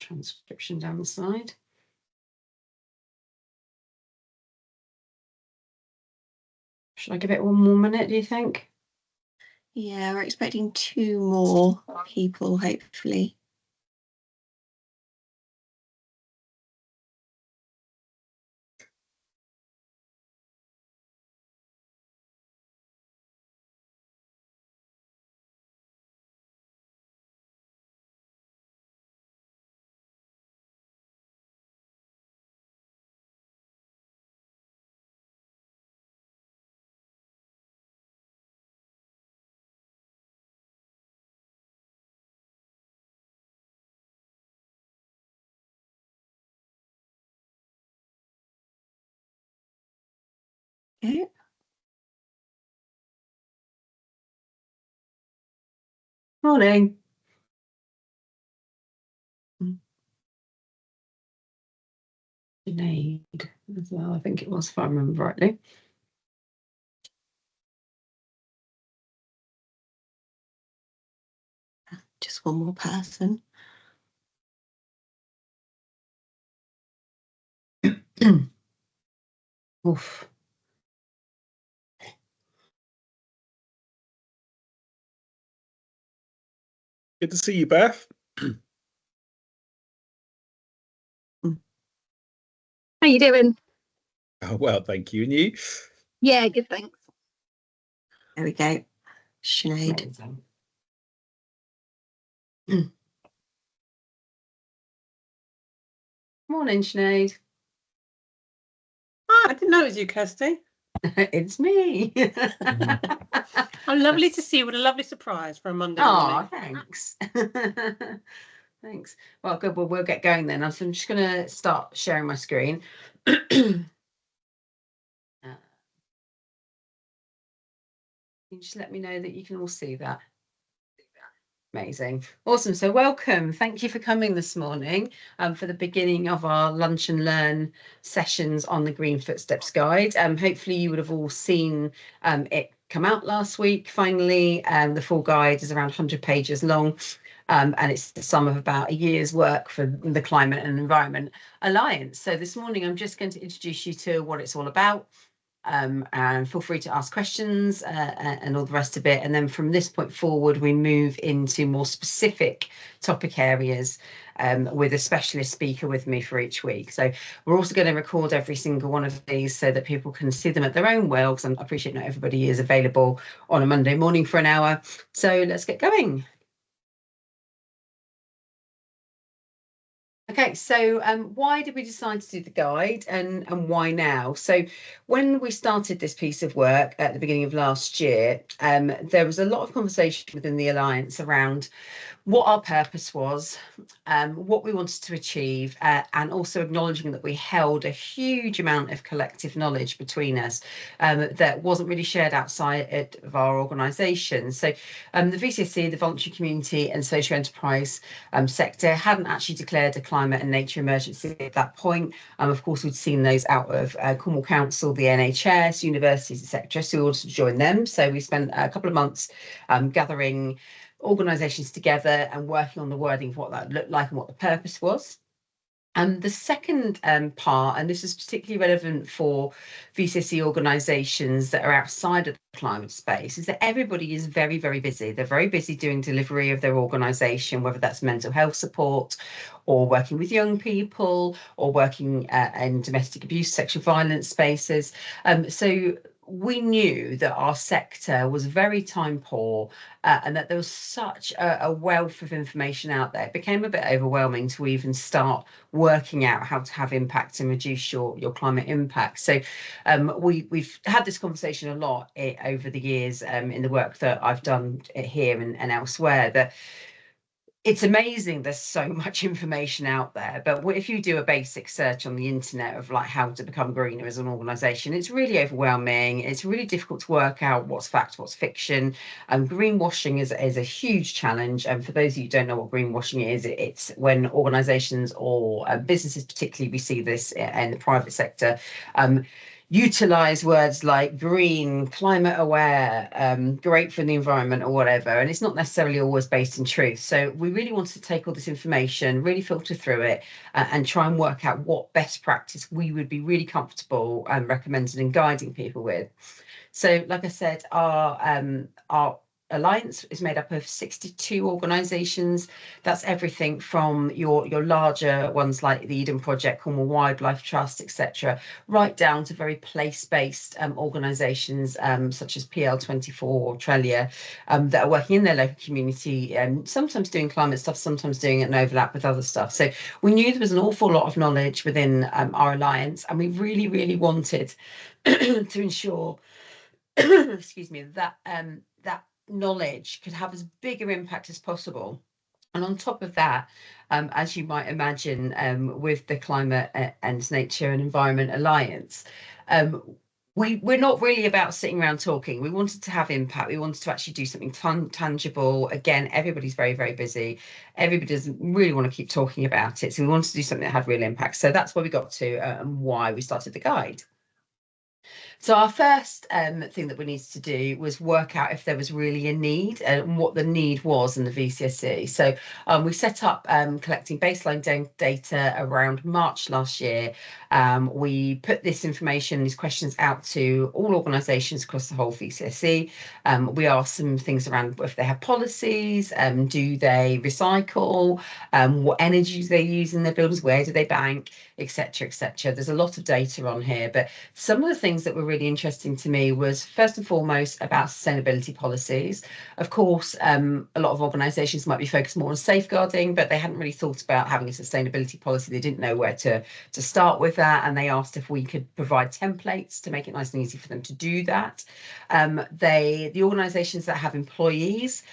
transcription down the side. Should I give it one more minute, do you think? Yeah, we're expecting 2 more people, hopefully. Okay. Morning. Sinead as well, I think it was, if I remember rightly. Just one more person. Oof. Good to see you, Beth. How you doing? Oh, well, thank you. And you? Yeah, good, thanks. There we go. Sinead. Morning, Sinead. Oh, I didn't know it was you, Kirstie. It's me. Oh, lovely to see you. What a lovely surprise for a Monday morning. Oh, thanks. Thanks. Well, good. Well, we'll get going then. So I'm just going to start sharing my screen. You just let me know that you can all see that. Amazing. Awesome. So welcome. Thank you for coming this morning for the beginning of our Lunch and Learn sessions on the Green Footsteps Guide. Hopefully you would have all seen it come out last week. Finally, the full guide is around 100 pages long. And it's the sum of about a year's work for the Climate and Environment Alliance. So this morning, I'm just going to introduce you to what it's all about. And feel free to ask questions and all the rest of it. And then from this point forward, we move into more specific topic areas with a specialist speaker with me for each week. So we're also going to record every single one of these so that people can see them at their own will, because I appreciate not everybody is available on a Monday morning for an hour. So let's get going. Okay, so why did we decide to do the guide and why now? So when we started this piece of work at the beginning of last year, there was a lot of conversation within the Alliance around what our purpose was, what we wanted to achieve, and also acknowledging that we held a huge amount of collective knowledge between us that wasn't really shared outside of our organisation. So the VCSE, the voluntary community and social enterprise sector hadn't actually declared a climate and nature emergency at that point. Of course, we'd seen those out of Cornwall Council, the NHS, universities, etc. So we wanted to join them. So we spent a couple of months gathering organisations together and working on the wording of what that looked like and what the purpose was. The second part, and this is particularly relevant for VCSE organisations that are outside of the climate space, is that everybody is very, very busy. They're very busy doing delivery of their organisation, whether that's mental health support or working with young people or working in domestic abuse, sexual violence spaces. So we knew that our sector was very time poor and that there was such a wealth of information out there. It became a bit overwhelming to even start working out how to have impact and reduce your climate impact. So we've had this conversation a lot over the years in the work that I've done here and elsewhere, that it's amazing there's so much information out there, but if you do a basic search on the internet of like how to become greener as an organisation, it's really overwhelming. It's really difficult to work out what's fact, what's fiction. Greenwashing is a huge challenge. And for those of you who don't know what greenwashing is, it's when organisations or businesses, particularly we see this in the private sector, utilize words like green, climate aware, great for the environment or whatever, and it's not necessarily always based in truth. So we really wanted to take all this information, really filter through it, and try and work out what best practice we would be really comfortable recommending and guiding people with. So like I said, our alliance is made up of 62 organisations. That's everything from your larger ones like the Eden Project, Cornwall Wildlife Trust, etc., right down to very place-based organisations such as PL24 or Trelia, that are working in their local community and sometimes doing climate stuff, sometimes doing it in overlap with other stuff. So we knew there was an awful lot of knowledge within our alliance, and we really, really wanted to ensure excuse me, that that knowledge could have as big an impact as possible. And on top of that, as you might imagine, with the Climate and Nature and Environment Alliance, we're not really about sitting around talking. We wanted to have impact. We wanted to actually do something tangible. Again, everybody's very, very busy. Everybody doesn't really want to keep talking about it. So we wanted to do something that had real impact. So that's where we got to and why we started the guide. So our first thing that we needed to do was work out if there was really a need and what the need was in the VCSE. So we set up collecting baseline data around March last year. We put this information, these questions out to all organisations across the whole VCSE. We asked them things around if they have policies, do they recycle, what energy do they use in their buildings, where do they bank, etc., etc. There's a lot of data on here, but some of the things that were really interesting to me was first and foremost about sustainability policies. Of course, a lot of organisations might be focused more on safeguarding, but they hadn't really thought about having a sustainability policy. They didn't know where to start with that, and they asked if we could provide templates to make it nice and easy for them to do that. The organisations that have employees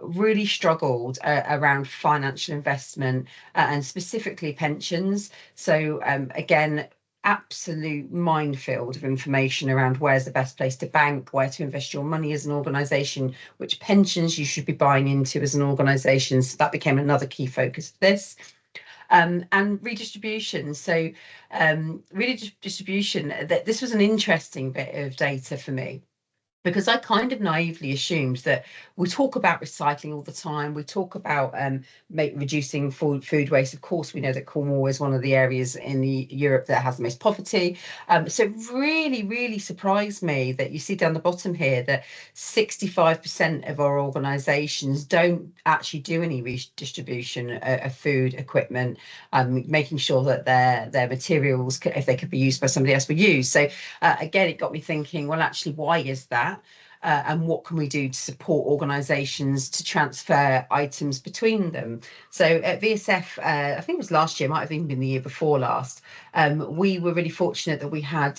really struggled around financial investment and specifically pensions. So again, absolute minefield of information around where's the best place to bank, where to invest your money as an organisation, which pensions you should be buying into as an organisation. So that became another key focus of this. And redistribution. So redistribution, that this was an interesting bit of data for me, because I kind of naively assumed that we talk about recycling all the time. We talk about reducing food waste. Of course, we know that Cornwall is one of the areas in Europe that has the most poverty. So it really, really surprised me that you see down the bottom here that 65% of our organisations don't actually do any redistribution of food equipment, making sure that their materials, if they could be used by somebody else, were used. So again, it got me thinking, well, actually, why is that? And what can we do to support organisations to transfer items between them? So at VSF, I think it was last year, might have even been the year before last, we were really fortunate that we had,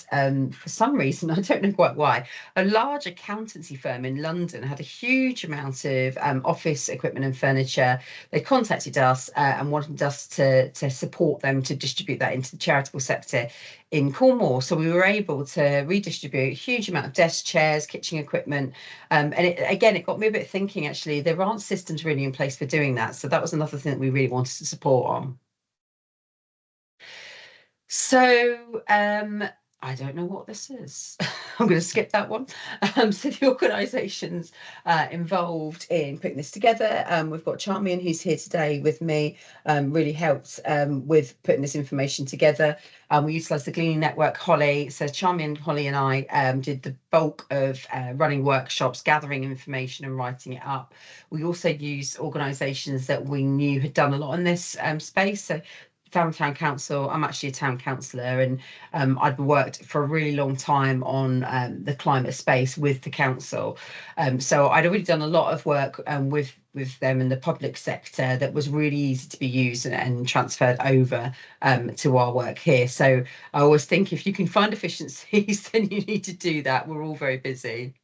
for some reason, I don't know quite why, a large accountancy firm in London had a huge amount of office equipment and furniture. They contacted us and wanted us to support them to distribute that into the charitable sector in Cornwall. So we were able to redistribute a huge amount of desk chairs, kitchen equipment. And it got me a bit thinking, actually, there aren't systems really in place for doing that. So that was another thing that we really wanted to support on. So I don't know what this is. I'm going to skip that one. So the organisations involved in putting this together, we've got Charmian, who's here today with me, really helped with putting this information together. We utilised the Gleaning Network, Holly. So Charmian, Holly and I did the bulk of running workshops, gathering information and writing it up. We also used organisations that we knew had done a lot in this space. So Town Council, I'm actually a town councillor, and I'd worked for a really long time on the climate space with the council. So I'd already done a lot of work with them in the public sector that was really easy to be used and transferred over to our work here. So I always think if you can find efficiencies, then you need to do that. We're all very busy.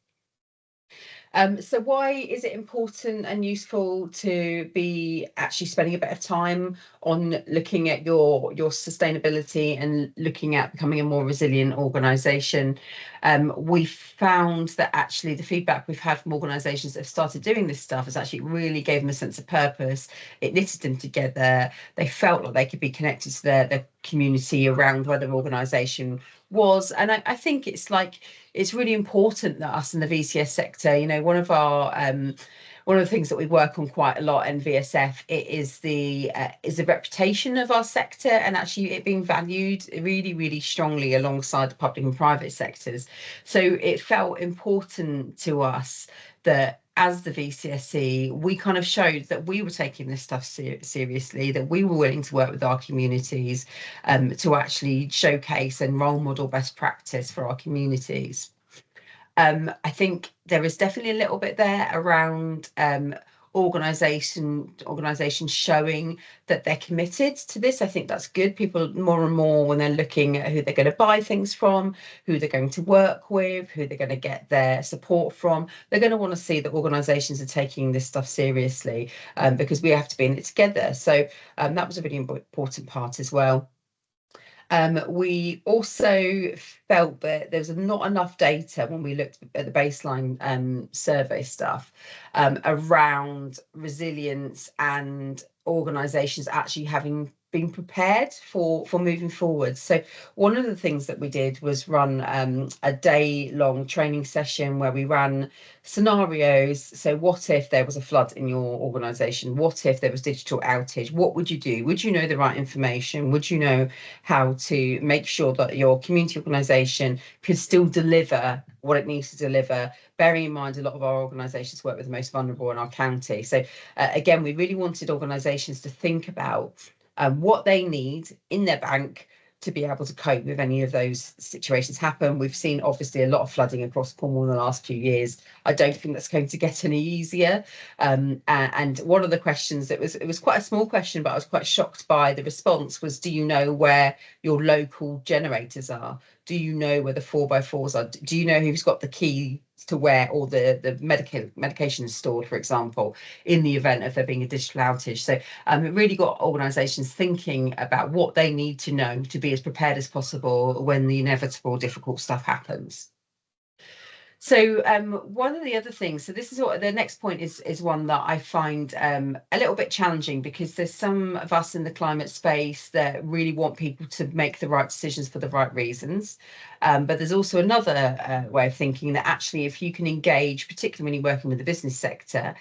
So why is it important and useful to be actually spending a bit of time on looking at your sustainability and looking at becoming a more resilient organisation? We found that actually the feedback we've had from organisations that have started doing this stuff has actually really gave them a sense of purpose. It knitted them together. They felt like they could be connected to their community around where their organisation was, and I think it's really important that us in the VCS sector, you know, one of the things that we work on quite a lot in VSF, it is the reputation of our sector, and actually it being valued really, really strongly alongside the public and private sectors. So it felt important to us that as the VCSE, we kind of showed that we were taking this stuff seriously, that we were willing to work with our communities to actually showcase and role model best practice for our communities. I think there is definitely a little bit there around organisations showing that they're committed to this. I think that's good. People more and more, when they're looking at who they're going to buy things from, who they're going to work with, who they're going to get their support from, they're going to want to see that organisations are taking this stuff seriously, because we have to be in it together. So that was a really important part as well. We also felt that there was not enough data when we looked at the baseline survey stuff around resilience and organisations actually having been prepared for moving forward. So one of the things that we did was run a day-long training session where we ran scenarios. So what if there was a flood in your organisation? What if there was digital outage? What would you do? Would you know the right information? Would you know how to make sure that your community organisation could still deliver what it needs to deliver, bearing in mind a lot of our organisations work with the most vulnerable in our county. So again, we really wanted organisations to think about what they need in their bank to be able to cope with any of those situations happen. We've seen obviously a lot of flooding across Cornwall in the last few years. I don't think that's going to get any easier. And one of the questions, it was quite a small question, but I was quite shocked by the response, was, do you know where your local generators are? Do you know where the 4x4s are? Do you know who's got the key to where all the medication is stored, for example, in the event of there being a digital outage? So it really got organisations thinking about what they need to know to be as prepared as possible when the inevitable difficult stuff happens. So one of the other things, so this is what the next point is one that I find a little bit challenging, because there's some of us in the climate space that really want people to make the right decisions for the right reasons. But there's also another way of thinking that actually, if you can engage, particularly when you're working with the business sector,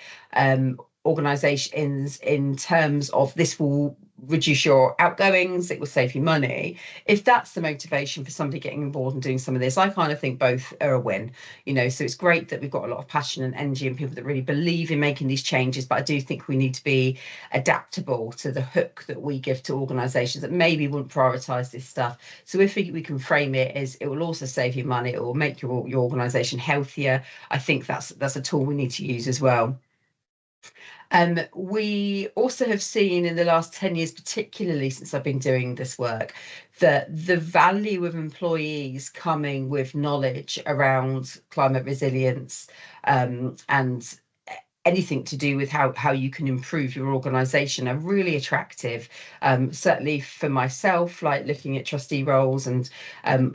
organisations in terms of this will reduce your outgoings, it will save you money. If that's the motivation for somebody getting involved and doing some of this, I kind of think both are a win. You know, so it's great that we've got a lot of passion and energy and people that really believe in making these changes, but I do think we need to be adaptable to the hook that we give to organisations that maybe wouldn't prioritise this stuff. So if we can frame it as it will also save you money, it will make your organisation healthier, I think that's a tool we need to use as well. We also have seen in the last 10 years, particularly since I've been doing this work, that the value of employees coming with knowledge around climate resilience and anything to do with how you can improve your organisation are really attractive. Certainly for myself, like looking at trustee roles and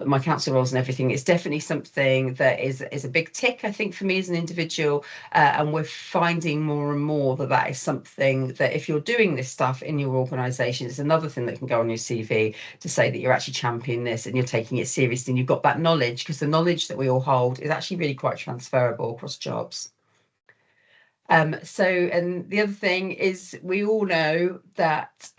my council roles and everything, it's definitely something that is a big tick, I think, for me as an individual. And we're finding more and more that is something that if you're doing this stuff in your organisation, it's another thing that can go on your CV to say that you're actually championing this and you're taking it seriously and you've got that knowledge, because the knowledge that we all hold is actually really quite transferable across jobs. And the other thing is, we all know that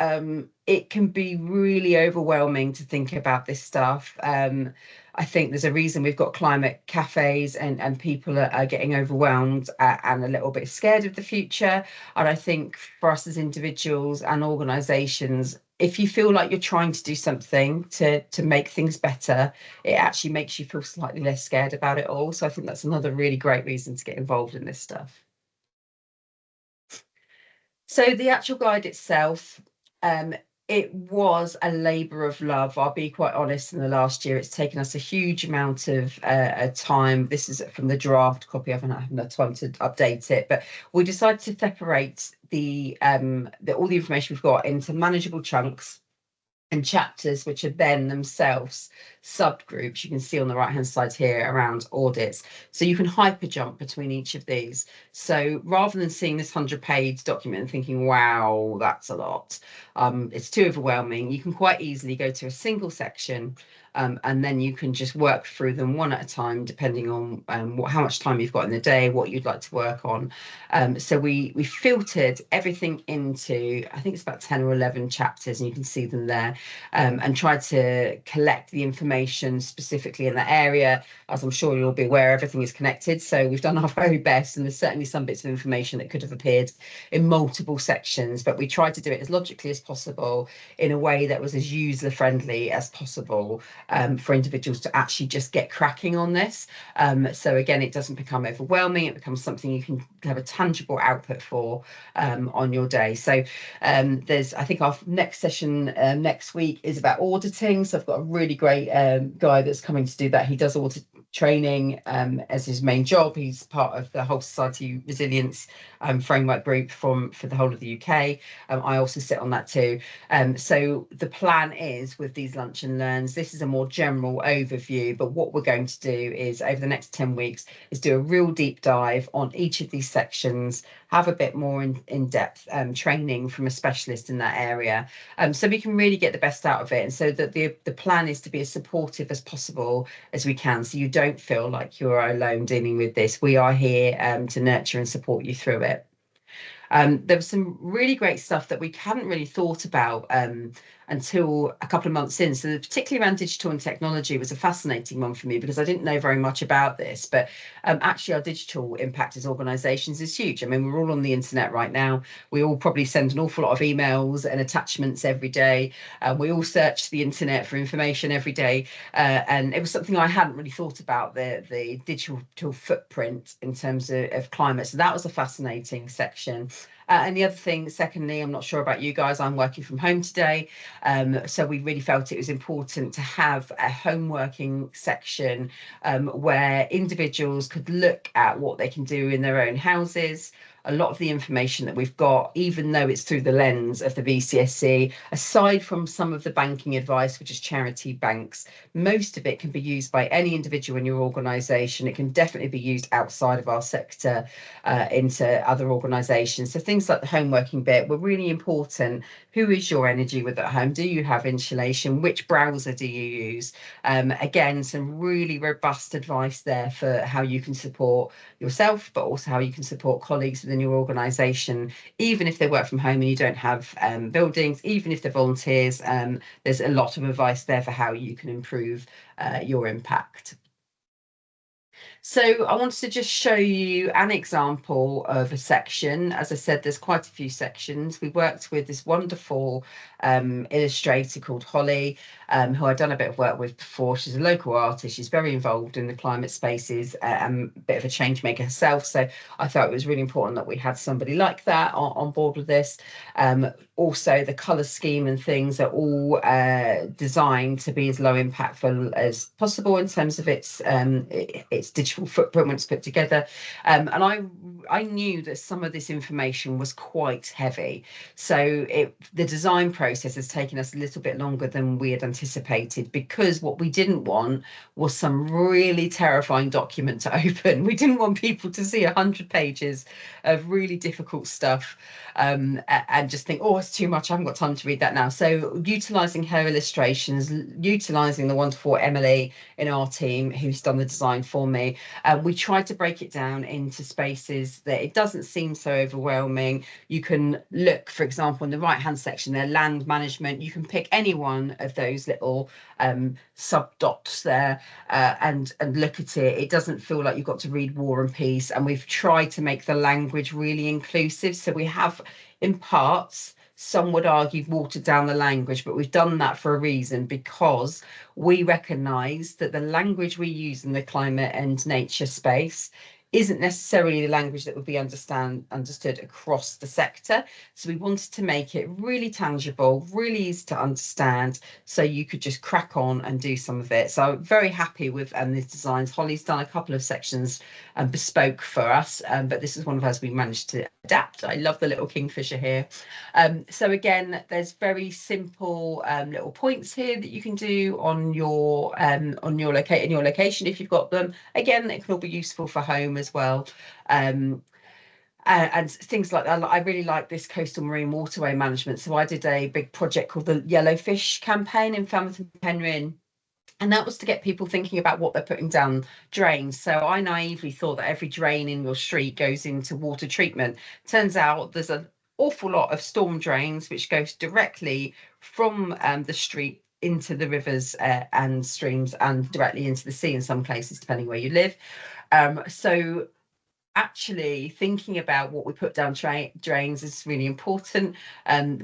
it can be really overwhelming to think about this stuff. I think there's a reason we've got climate cafes and people are getting overwhelmed and a little bit scared of the future. And I think for us as individuals and organisations, if you feel like you're trying to do something to make things better, it actually makes you feel slightly less scared about it all. So I think that's another really great reason to get involved in this stuff. So the actual guide itself, it was a labour of love. I'll be quite honest, in the last year, it's taken us a huge amount of time. This is from the draft copy. I haven't had time to update it, but we decided to separate all the information we've got into manageable chunks and chapters, which are then themselves subgroups. You can see on the right hand side here around audits, so you can hyper jump between each of these. So rather than seeing this 100-page document and thinking, wow, that's a lot, it's too overwhelming, you can quite easily go to a single section and then you can just work through them one at a time, depending on how much time you've got in the day, what you'd like to work on. So we filtered everything into, I think it's about 10 or 11 chapters, and you can see them there, and tried to collect the information specifically in that area. As I'm sure you'll be aware, everything is connected, so we've done our very best, and there's certainly some bits of information that could have appeared in multiple sections, but we tried to do it as logically as possible in a way that was as user friendly as possible, for individuals to actually just get cracking on this. So again, it doesn't become overwhelming, it becomes something you can have a tangible output for on your day. So there's, I think our next session next week is about auditing. So I've got a really great guy that's coming to do that. He does audit training as his main job. He's part of the whole society resilience framework group for the whole of the UK. I also sit on that too. So the plan is, with these lunch and learns, this is a more general overview, but what we're going to do is, over the next 10 weeks, is do a real deep dive on each of these sections, have a bit more in-depth training from a specialist in that area, so we can really get the best out of it, and so that the plan is to be as supportive as possible as we can, so you don't feel like you're alone dealing with this. We are here to nurture and support you through it. There was some really great stuff that we hadn't really thought about until a couple of months in. So particularly around digital and technology was a fascinating one for me, because I didn't know very much about this, but actually our digital impact as organisations is huge. I mean, we're all on the internet right now. We all probably send an awful lot of emails and attachments every day. We all search the internet for information every day. And it was something I hadn't really thought about, the digital footprint in terms of climate. So that was a fascinating section. And the other thing, secondly, I'm not sure about you guys, I'm working from home today. So we really felt it was important to have a home working section where individuals could look at what they can do in their own houses. A lot of the information that we've got, even though it's through the lens of the VCSE, aside from some of the banking advice, which is charity banks, most of it can be used by any individual in your organisation. It can definitely be used outside of our sector into other organisations. So things like the home working bit were really important. Who is your energy with at home? Do you have insulation? Which browser do you use? Again, some really robust advice there for how you can support yourself, but also how you can support colleagues within your organisation, even if they work from home and you don't have buildings, even if they're volunteers. There's a lot of advice there for how you can improve your impact. So I wanted to just show you an example of a section. As I said, there's quite a few sections. We worked with this wonderful illustrator called Holly, who I'd done a bit of work with before. She's a local artist. She's very involved in the climate spaces and a bit of a change maker herself. So I thought it was really important that we had somebody like that on board with this. Also, the colour scheme and things are all designed to be as low impactful as possible in terms of its digital footprint when it's put together. And I knew that some of this information was quite heavy. So the design process has taken us a little bit longer than we had anticipated, because what we didn't want was some really terrifying document to open. We didn't want people to see 100 pages of really difficult stuff and just think, oh, it's too much, I haven't got time to read that now. So utilising her illustrations, utilising the wonderful Emily in our team who's done the design for me, we tried to break it down into spaces that it doesn't seem so overwhelming. You can look, for example, in the right hand section there, land management. You can pick any one of those little sub dots there and look at it. It doesn't feel like you've got to read War and Peace, and we've tried to make the language really inclusive. So we have, in parts, some would argue, watered down the language, but we've done that for a reason, because we recognise that the language we use in the climate and nature space isn't necessarily the language that would be understood across the sector. So we wanted to make it really tangible, really easy to understand, so you could just crack on and do some of it. So I'm very happy with these designs. Holly's done a couple of sections bespoke for us, but this is one of hers we managed to adapt. I love the little kingfisher here. So again, there's very simple little points here that you can do on your location if you've got them. Again, it can all be useful for home as well. And things like that. I really like this coastal marine waterway management. So I did a big project called the Yellowfish campaign in Falmouth and Penryn And that was to get people thinking about what they're putting down drains. So I naively thought that every drain in your street goes into water treatment. Turns out there's an awful lot of storm drains which goes directly from the street into the rivers and streams and directly into the sea in some places, depending where you live. So actually thinking about what we put down drains is really important.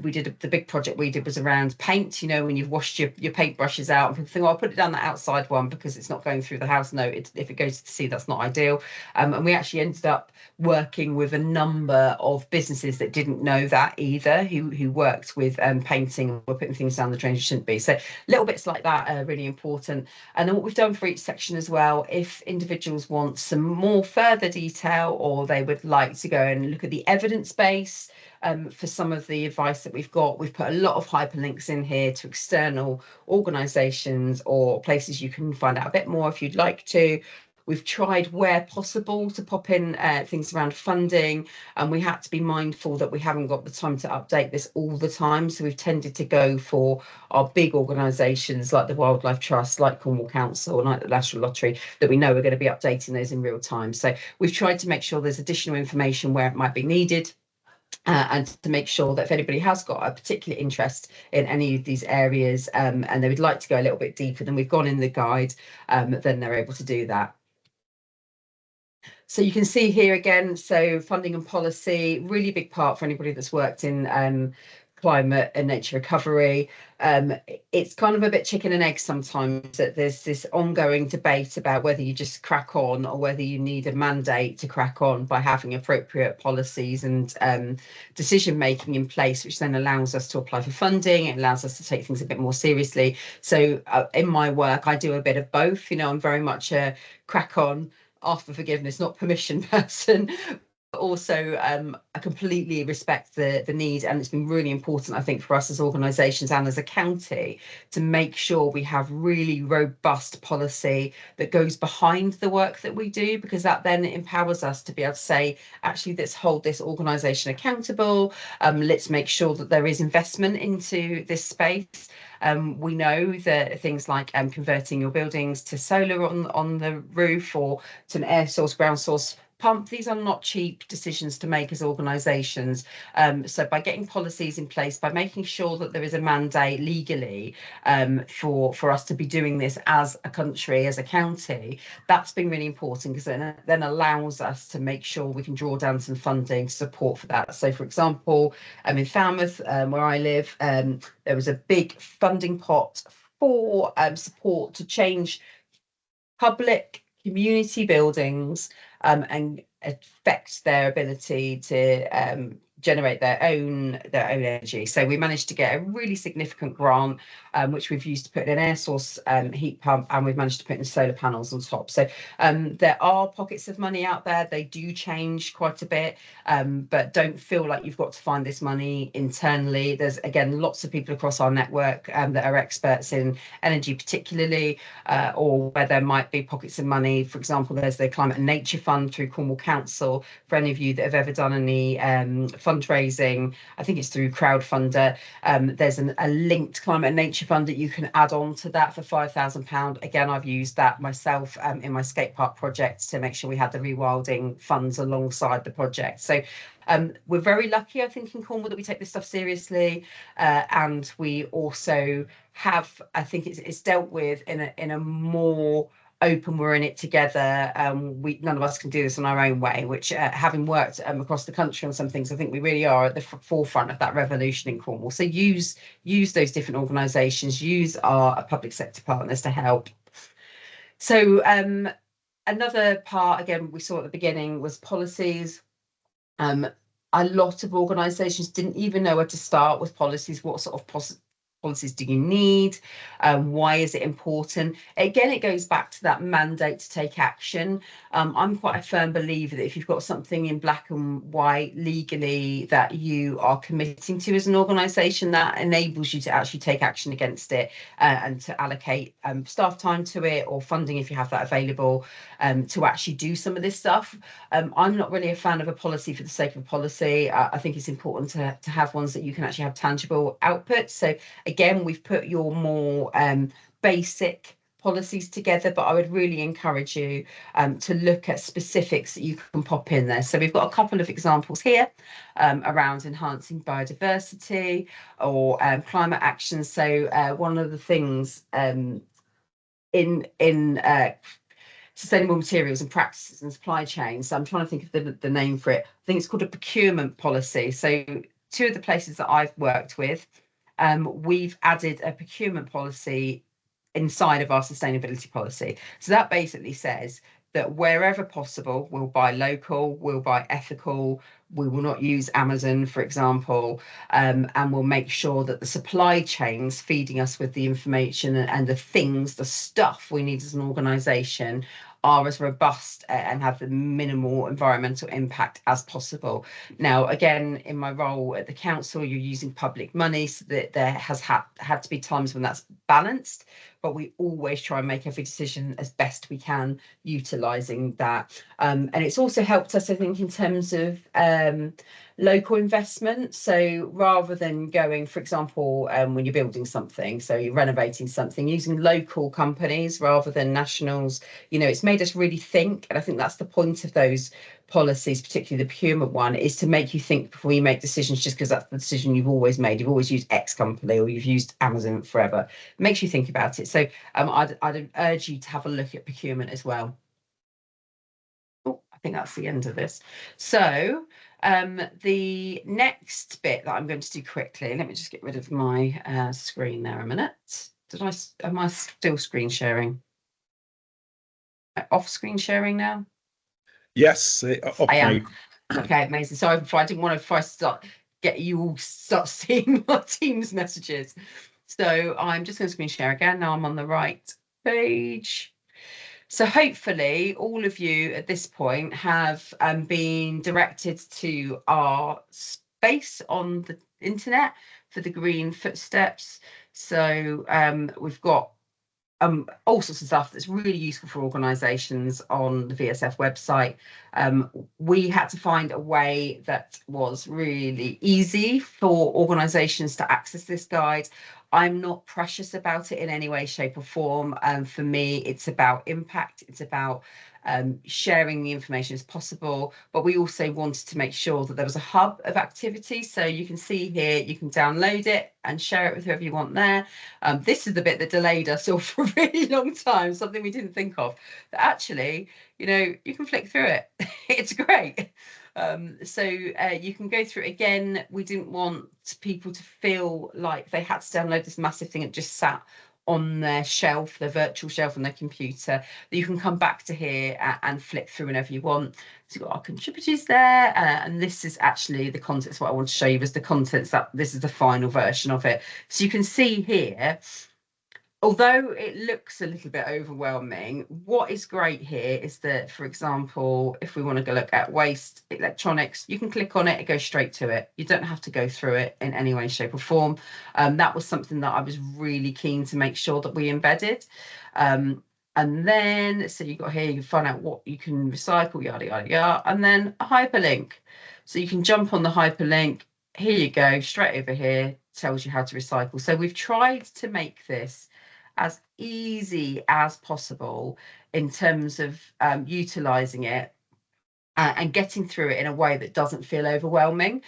We did the big project we did was around paint. You know, when you've washed your paint brushes out and people think, oh, I'll put it down the outside one because it's not going through the house. No, if it goes to the sea, that's not ideal. And we actually ended up working with a number of businesses that didn't know that either, who worked with painting and were putting things down the drains you shouldn't be. So little bits like that are really important. And then what we've done for each section as well, if individuals want some more further detail or they would like to go and look at the evidence base for some of the advice that we've got, we've put a lot of hyperlinks in here to external organisations or places you can find out a bit more if you'd like to. We've tried where possible to pop in things around funding, and we had to be mindful that we haven't got the time to update this all the time. So we've tended to go for our big organisations like the Wildlife Trust, like Cornwall Council, and like the National Lottery, that we know we're going to be updating those in real time. So we've tried to make sure there's additional information where it might be needed. And to make sure that if anybody has got a particular interest in any of these areas and they would like to go a little bit deeper than we've gone in the guide, then they're able to do that. So you can see here again, so funding and policy, really big part for anybody that's worked in climate and nature recovery. It's kind of a bit chicken and egg sometimes, that there's this ongoing debate about whether you just crack on or whether you need a mandate to crack on by having appropriate policies and decision making in place, which then allows us to apply for funding. It allows us to take things a bit more seriously. So in my work, I do a bit of both. You know, I'm very much a crack on, ask for forgiveness, not permission person. Also, I completely respect the need, and it's been really important, I think, for us as organisations and as a county to make sure we have really robust policy that goes behind the work that we do, because that then empowers us to be able to say, actually, let's hold this organisation accountable. Let's make sure that there is investment into this space. We know that things like converting your buildings to solar on the roof or to an air source, ground source pump, these are not cheap decisions to make as organisations. So by getting policies in place, by making sure that there is a mandate legally for us to be doing this as a country, as a county, that's been really important, because it then allows us to make sure we can draw down some funding to support for that. So for example, in Falmouth, where I live, there was a big funding pot for support to change public community buildings and affect their ability to generate their own energy. So we managed to get a really significant grant, which we've used to put in an air source heat pump, and we've managed to put in solar panels on top. So there are pockets of money out there. They do change quite a bit, but don't feel like you've got to find this money internally. There's, again, lots of people across our network that are experts in energy particularly, or where there might be pockets of money. For example, there's the Climate and Nature Fund through Cornwall Council. For any of you that have ever done any fundraising, I think it's through Crowdfunder, there's a linked Climate and Nature Fund that you can add on to that for £5,000. Again, I've used that myself in my skate park project to make sure we had the rewilding funds alongside the project. So we're very lucky, I think, in Cornwall that we take this stuff seriously, and we also have, I think it's dealt with in a more open, we're in it together. None of us can do this on our own way, which having worked across the country on some things, I think we really are at the forefront of that revolution in Cornwall. So use those different organisations, use our public sector partners to help. So another part, again, we saw at the beginning was policies. A lot of organisations didn't even know where to start with policies. What sort of policies do you need? Why is it important? Again, it goes back to that mandate to take action. I'm quite a firm believer that if you've got something in black and white legally that you are committing to as an organisation, that enables you to actually take action against it and to allocate staff time to it, or funding if you have that available, to actually do some of this stuff. I'm not really a fan of a policy for the sake of a policy. I think it's important to have ones that you can actually have tangible outputs. So again, we've put your more basic policies together, but I would really encourage you to look at specifics that you can pop in there. So we've got a couple of examples here around enhancing biodiversity or climate action. So one of the things in sustainable materials and practices and supply chains. So I'm trying to think of the name for it. I think it's called a procurement policy. So two of the places that I've worked with, we've added a procurement policy inside of our sustainability policy. So that basically says that wherever possible, we'll buy local, we'll buy ethical, we will not use Amazon, for example, and we'll make sure that the supply chains feeding us with the information and the things, the stuff we need as an organisation are as robust and have the minimal environmental impact as possible. Now, again, in my role at the council, you're using public money, so that there has had to be times when that's balanced, but we always try and make every decision as best we can utilising that. And it's also helped us, I think, in terms of local investment. So rather than going, for example, when you're building something, so you're renovating something, using local companies rather than nationals, you know, it's made us really think. And I think that's the point of those policies, particularly the procurement one, is to make you think before you make decisions, just because that's the decision you've always made. You've always used X company or you've used Amazon forever. It makes you think about it. So I'd urge you to have a look at procurement as well. Oh, I think that's the end of this. So the next bit that I'm going to do quickly, let me just get rid of my screen there a minute. Am I still screen sharing? Off screen sharing now? Yes, I am. Okay, amazing. So I didn't want to, if I start seeing my Teams messages. So I'm just going to screen share again. Now I'm on the right page. So hopefully all of you at this point have been directed to our space on the internet for the Green Footsteps. So we've got all sorts of stuff that's really useful for organisations on the VSF website. We had to find a way that was really easy for organisations to access this guide. I'm not precious about it in any way, shape or form. For me, it's about impact. It's about sharing the information as possible, but we also wanted to make sure that there was a hub of activity. So you can see here, you can download it and share it with whoever you want there. This is the bit that delayed us all for a really long time, something we didn't think of. But actually, you know, you can flick through it. It's great. So you can go through it again. We didn't want people to feel like they had to download this massive thing that just sat on their shelf, their virtual shelf on their computer, that you can come back to here and flip through whenever you want. So you've got our contributors there, and this is actually the contents. What I want to show you is the contents, that this is the final version of it. So you can see here, although it looks a little bit overwhelming, what is great here is that, for example, if we want to go look at waste electronics, you can click on it, it goes straight to it. You don't have to go through it in any way, shape or form. That was something that I was really keen to make sure that we embedded. And then, so you've got here, you can find out what you can recycle, yada, yada, yada, and then a hyperlink. So you can jump on the hyperlink. Here you go, straight over here, tells you how to recycle. So we've tried to make this as easy as possible in terms of utilising it and getting through it in a way that doesn't feel overwhelming.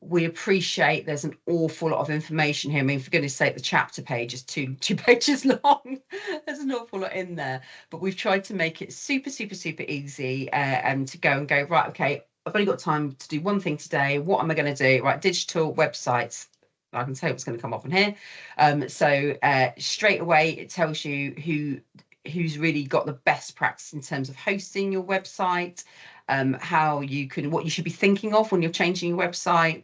We appreciate there's an awful lot of information here. I mean, for goodness sake, the chapter page is two pages long. There's an awful lot in there, but we've tried to make it super, super, super easy and to go, right, okay, I've only got time to do one thing today. What am I going to do? Right, digital websites. I can tell you what's going to come up on here. So straight away, it tells you who's really got the best practice in terms of hosting your website, what you should be thinking of when you're changing your website.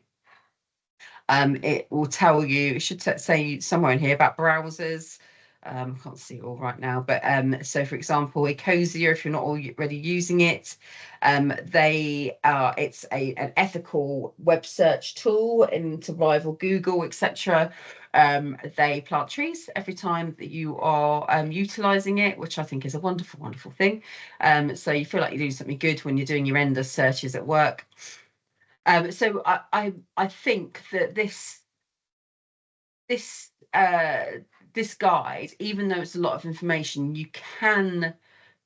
It will tell you, it should say somewhere in here about browsers. I can't see it all right now, but so for example, Ecosia, if you're not already using it, it's an ethical web search tool and to rival Google, etc. They plant trees every time that you are utilizing it, which I think is a wonderful, wonderful thing. So you feel like you're doing something good when you're doing your endless searches at work. So I think that this this guide, even though it's a lot of information, you can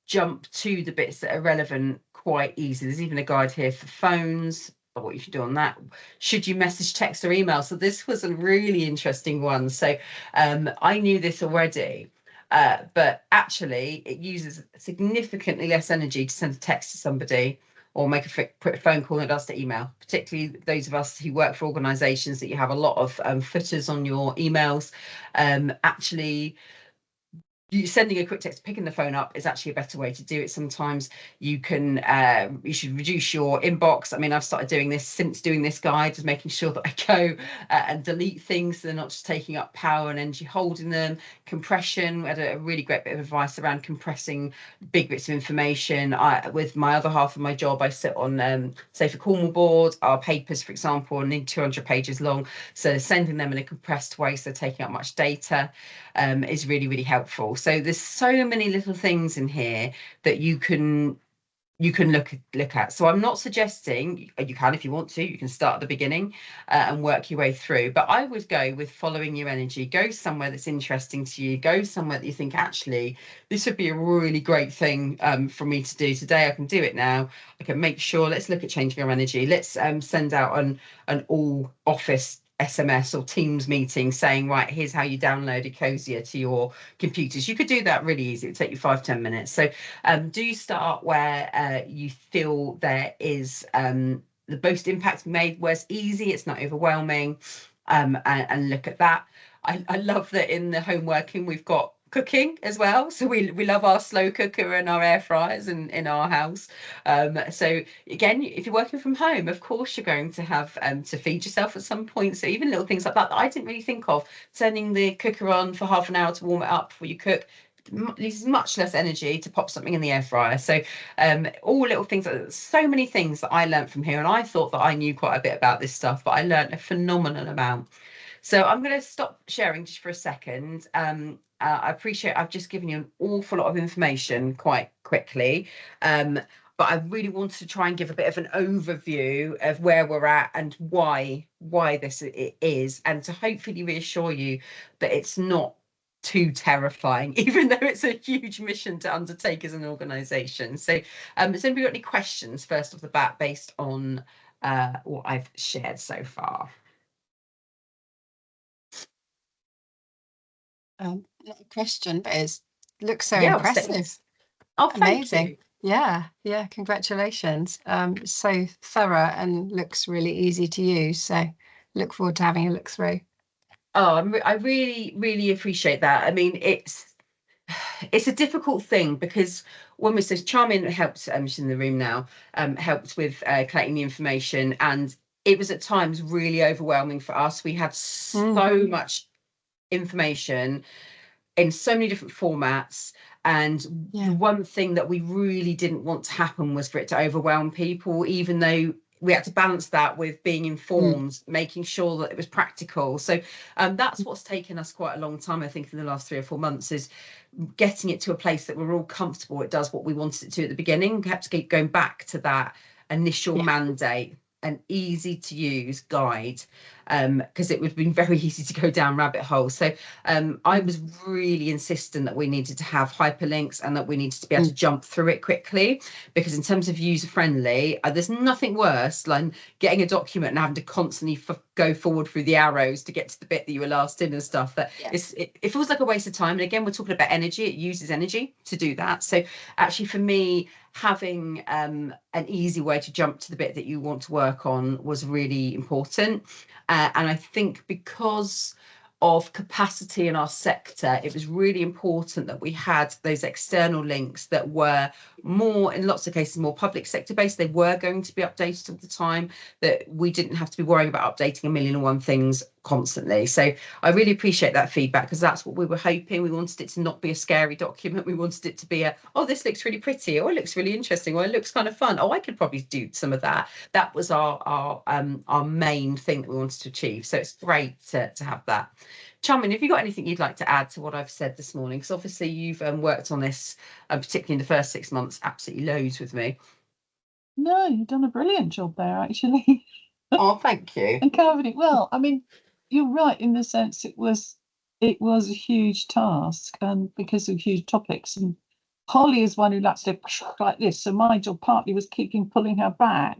jump to the bits that are relevant quite easily. There's even a guide here for phones, or what you should do on that. Should you message, text, or email? So this was a really interesting one. So I knew this already, but actually it uses significantly less energy to send a text to somebody or make a phone call than it does to email, particularly those of us who work for organisations that you have a lot of footers on your emails. Actually, you sending a quick text, picking the phone up is actually a better way to do it. Sometimes you can, you should reduce your inbox. I mean, I've started doing this since doing this guide, is making sure that I go and delete things so they're not just taking up power and energy holding them. Compression, we had a really great bit of advice around compressing big bits of information. With my other half of my job, I sit on, say for Cornwall board, our papers, for example, are nearly 200 pages long. So sending them in a compressed way, so taking up much data, is really, really helpful. So there's so many little things in here that you can look at. So I'm not suggesting, you can if you want to, you can start at the beginning and work your way through, but I would go with following your energy. Go somewhere that's interesting to you, go somewhere that you think, actually this would be a really great thing for me to do today. I can do it now. I can make sure, let's look at changing our energy. Let's send out an all office SMS or Teams meeting saying, right, here's how you download Ecosia to your computers. You could do that really easy. It would take you 5-10 minutes. So do you start where you feel there is the most impact made, where it's easy, it's not overwhelming, and look at that. I love that in the home working we've got cooking as well, so we love our slow cooker and our air fryers in our house. So again, if you're working from home, of course you're going to have to feed yourself at some point. So even little things like that I didn't really think of, turning the cooker on for half an hour to warm it up before you cook, uses much less energy to pop something in the air fryer. So all little things, so many things that I learned from here, and I thought that I knew quite a bit about this stuff, but I learned a phenomenal amount. So I'm going to stop sharing just for a second. I appreciate I've just given you an awful lot of information quite quickly, but I really wanted to try and give a bit of an overview of where we're at and why this it is, and to hopefully reassure you that it's not too terrifying, even though it's a huge mission to undertake as an organisation. So has anybody got any questions first off the bat based on what I've shared so far? Not a question, but it looks so Yeah, impressive. oh, thank Amazing. you. Yeah, congratulations. So thorough and looks really easy to use. So look forward to having a look through. Oh, I really appreciate that. I mean, it's a difficult thing because when we so Charmin helped, she's in the room now, helped with collecting the information, and it was at times really overwhelming for us. We had so much information in so many different formats, and the one thing that we really didn't want to happen was for it to overwhelm people, even though we had to balance that with being informed, making sure that it was practical. So that's what's taken us quite a long time, I think, in the last 3 or 4 months, is getting it to a place that we're all comfortable it does what we wanted it to at the beginning. We have to keep going back to that initial mandate, an easy to use guide, because it would have been very easy to go down rabbit holes. So I was really insistent that we needed to have hyperlinks and that we needed to be able to jump through it quickly, because in terms of user friendly, there's nothing worse than getting a document and having to constantly go forward through the arrows to get to the bit that you were last in and stuff. That it feels like a waste of time. And again, we're talking about energy, it uses energy to do that. So actually for me, having an easy way to jump to the bit that you want to work on was really important. And I think because of capacity in our sector, it was really important that we had those external links that were more, in lots of cases, more public sector based. They were going to be updated all the time, that we didn't have to be worrying about updating 1,000,001 things constantly. So I really appreciate that feedback, because that's what we were hoping. We wanted it to not be a scary document. We wanted it to be oh, this looks really pretty, or it looks really interesting, or it looks kind of fun. Oh, I could probably do some of that. That was our main thing that we wanted to achieve. So it's great to have that. Charmin, have you got anything you'd like to add to what I've said this morning? Because obviously you've worked on this, particularly in the first 6 months, absolutely loads with me. No, you've done a brilliant job there, actually. Oh, thank you. And covered it well. I mean, you're right in the sense it was it was a huge task, and because of huge topics. And Holly is one who likes to like this. So my job partly was pulling her back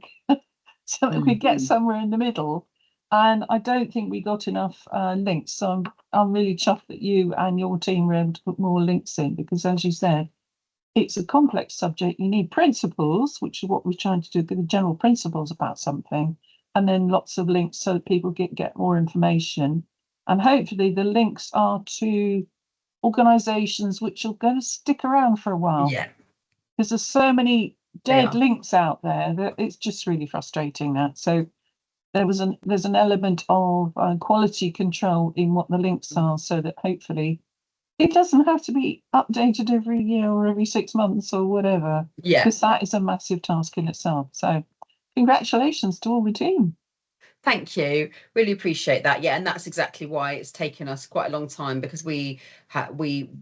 so that we get somewhere in the middle. And I don't think we got enough links. So I'm really chuffed that you and your team were able to put more links in, because as you said, it's a complex subject. You need principles, which is what we're trying to do, the general principles about something, and then lots of links so that people get more information. And hopefully the links are to organisations which are going to stick around for a while. Yeah. Because there's so many dead links out there that it's just really frustrating that. So there's an element of quality control in what the links are, so that hopefully it doesn't have to be updated every year or every 6 months or whatever. Yeah. Because that is a massive task in itself. So congratulations to all the team. Thank you. Really appreciate that. Yeah, and that's exactly why it's taken us quite a long time, because we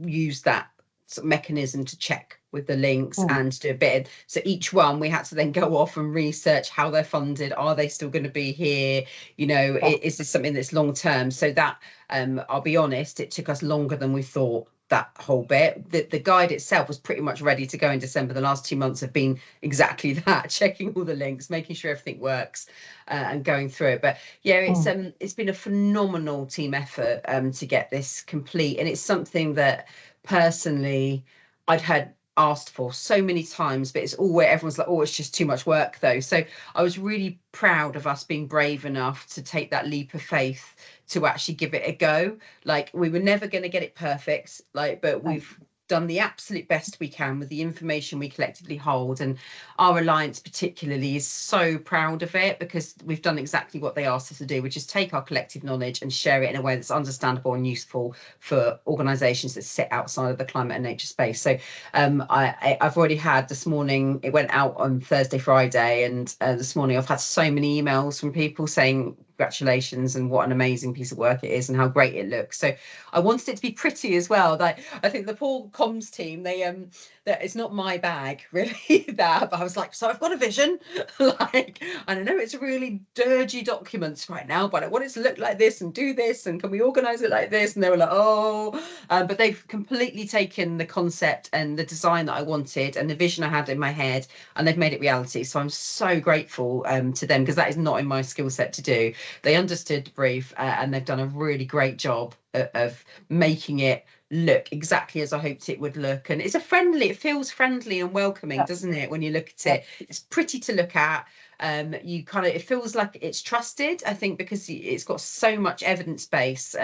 use that sort of mechanism to check with the links and do a bit. So each one we had to then go off and research how they're funded. Are they still going to be here? You know, is this something that's long term? So that I'll be honest, it took us longer than we thought. That whole bit, the guide itself was pretty much ready to go in December. The last 2 months have been exactly that, checking all the links, making sure everything works, and going through it. But yeah, it's been a phenomenal team effort to get this complete, and it's something that personally I'd had asked for so many times, but it's always everyone's like, oh, it's just too much work though. So I was really proud of us being brave enough to take that leap of faith to actually give it a go. Like, we were never going to get it perfect, but we've done the absolute best we can with the information we collectively hold, and our alliance particularly is so proud of it, because we've done exactly what they asked us to do, which is take our collective knowledge and share it in a way that's understandable and useful for organisations that sit outside of the climate and nature space. So I've already had this morning, it went out on Thursday, Friday, and this morning I've had so many emails from people saying congratulations and what an amazing piece of work it is and how great it looks. So I wanted it to be pretty as well. Like, I think the poor comms team, that it's not my bag really, that, but I was like, so I've got a vision. Like, I don't know, it's really dirgy documents right now, but I want it to look like this and do this, and can we organize it like this? And they were like, oh, but they've completely taken the concept and the design that I wanted and the vision I had in my head, and they've made it reality. So I'm so grateful to them, because that is not in my skill set to do. They understood the brief, and they've done a really great job of making it look exactly as I hoped it would look. And it feels friendly and welcoming, doesn't it, when you look at it? It's pretty to look at. It feels like it's trusted, I think, because it's got so much evidence base.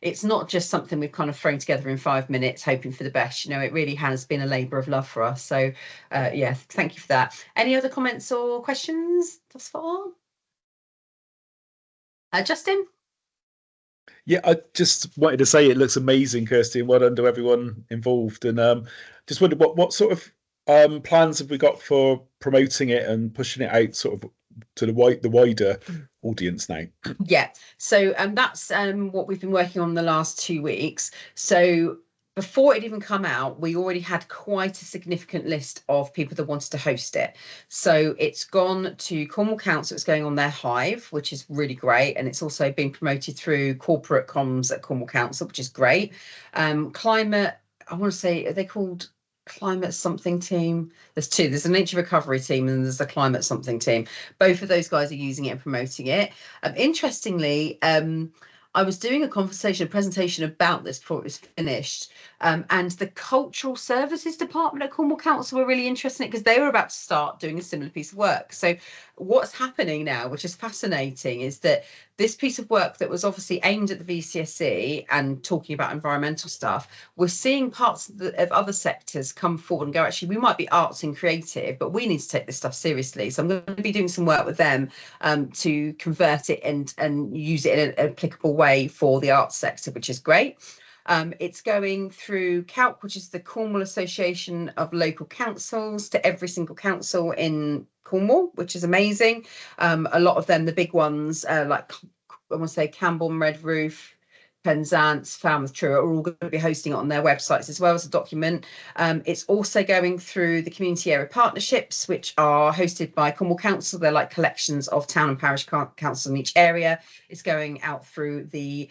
It's not just something we've kind of thrown together in 5 minutes hoping for the best. You know, it really has been a labour of love for us. So yeah, thank you for that. Any other comments or questions thus far? Justin? Yeah, I just wanted to say it looks amazing, Kirstie, and well done to everyone involved. And just wondered what sort of plans have we got for promoting it and pushing it out sort of to the wider audience now? Yeah, so that's what we've been working on the last 2 weeks. So before it even come out, we already had quite a significant list of people that wanted to host it. So it's gone to Cornwall Council, it's going on their Hive, which is really great. And it's also been promoted through corporate comms at Cornwall Council, which is great. Climate, I want to say, are they called climate something team? There's two. There's a nature recovery team and there's a climate something team. Both of those guys are using it and promoting it. Interestingly, I was doing a presentation about this before it was finished, and the Cultural Services Department at Cornwall Council were really interested in it, because they were about to start doing a similar piece of work. So what's happening now, which is fascinating, is that this piece of work that was obviously aimed at the VCSE and talking about environmental stuff, we're seeing parts of other sectors come forward and go, actually, we might be arts and creative, but we need to take this stuff seriously. So I'm going to be doing some work with them to convert it and use it in an applicable way for the arts sector, which is great. It's going through CALC, which is the Cornwall Association of Local Councils, to every single council in Cornwall, which is amazing. A lot of them, the big ones, like I want to say Campbell, Red Roof, Penzance, Falmouth, Truro, are all going to be hosting it on their websites as well as a document. It's also going through the community area partnerships, which are hosted by Cornwall Council. They're like collections of town and parish councils in each area. It's going out through the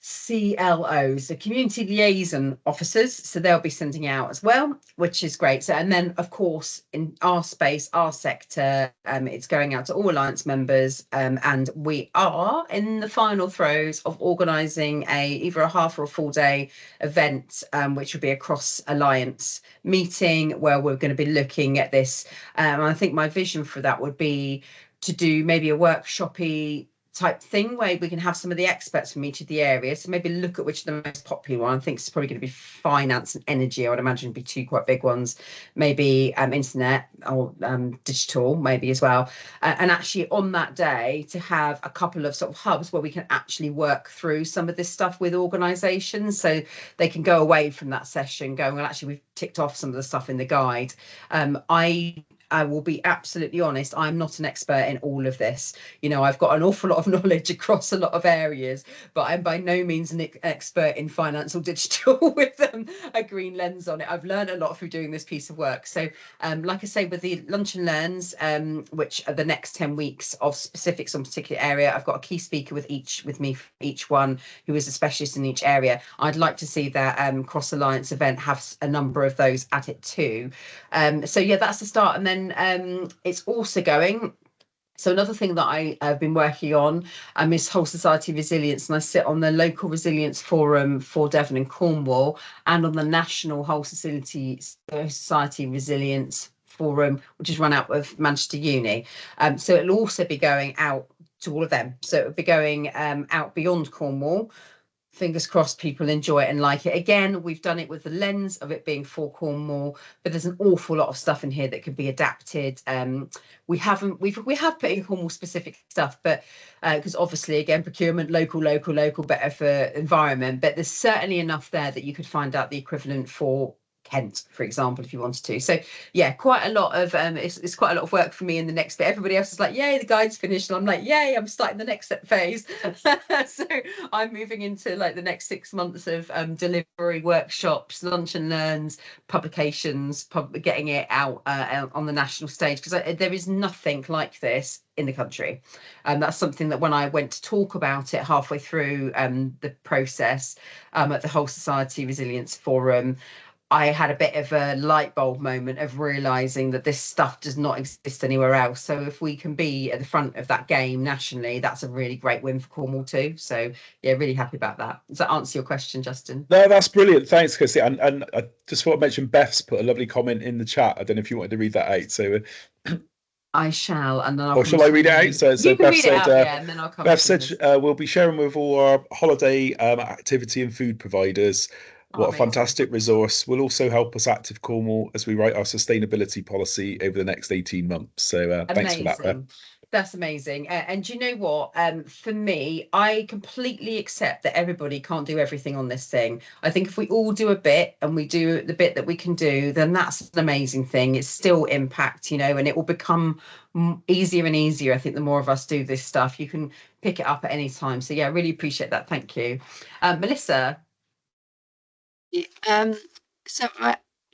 CLOs, the community liaison officers, so they'll be sending out as well, which is great. So, and then of course in our space, our sector, it's going out to all Alliance members, and we are in the final throes of organising either a half or a full day event, which will be a cross Alliance meeting where we're going to be looking at this. I think my vision for that would be to do maybe a workshopy type thing where we can have some of the experts from each of the areas. So maybe look at which are the most popular one. I think it's probably going to be finance and energy. I would imagine be two quite big ones. Maybe internet or digital, maybe as well. And actually on that day to have a couple of sort of hubs where we can actually work through some of this stuff with organisations, so they can go away from that session going, well, actually we've ticked off some of the stuff in the guide. I will be absolutely honest, I'm not an expert in all of this. You know, I've got an awful lot of knowledge across a lot of areas, but I'm by no means an expert in finance or digital with a green lens on it. I've learned a lot through doing this piece of work. So like I say, with the lunch and learns, which are the next 10 weeks of specifics on a particular area, I've got a key speaker with me for each one who is a specialist in each area. I'd like to see that cross alliance event have a number of those at it too. So yeah, that's the start. And then it's also going. So another thing that I have been working on is whole society resilience, and I sit on the local resilience forum for Devon and Cornwall, and on the national whole society resilience forum, which is run out of Manchester Uni. So it'll also be going out to all of them. So it'll be going out beyond Cornwall. Fingers crossed people enjoy it and like it. Again, we've done it with the lens of it being for Cornwall, but there's an awful lot of stuff in here that could be adapted. We have put in Cornwall specific stuff, but because obviously again, procurement, local, better for environment, but there's certainly enough there that you could find out the equivalent for Kent, for example, if you wanted to. So yeah, quite a lot of it's quite a lot of work for me in the next bit. Everybody else is like, yay, the guide's finished, and I'm like, yay, I'm starting the next phase. So I'm moving into like the next 6 months of delivery workshops, lunch and learns, publications, getting it out on the national stage, because there is nothing like this in the country. And that's something that when I went to talk about it halfway through the process at the Whole Society Resilience Forum, I had a bit of a light bulb moment of realizing that this stuff does not exist anywhere else. So if we can be at the front of that game nationally, that's a really great win for Cornwall too. So yeah, really happy about that. Does that answer your question, Justin? No, that's brilliant. Thanks, Kirstie. And I just want to mention Beth's put a lovely comment in the chat. I don't know if you wanted to read that out. So I shall, and then I'll. Or shall I read it out? So Beth said, and then I'll come. Beth said we'll be sharing with all our holiday activity and food providers. What a fantastic resource. Will also help us Active Cornwall as we write our sustainability policy over the next 18 months. So thanks for that, Beth. That's amazing. And you know what? For me, I completely accept that everybody can't do everything on this thing. I think if we all do a bit and we do the bit that we can do, then that's an amazing thing. It's still impact, you know, and it will become easier and easier. I think the more of us do this stuff, you can pick it up at any time. So yeah, I really appreciate that. Thank you. Melissa? So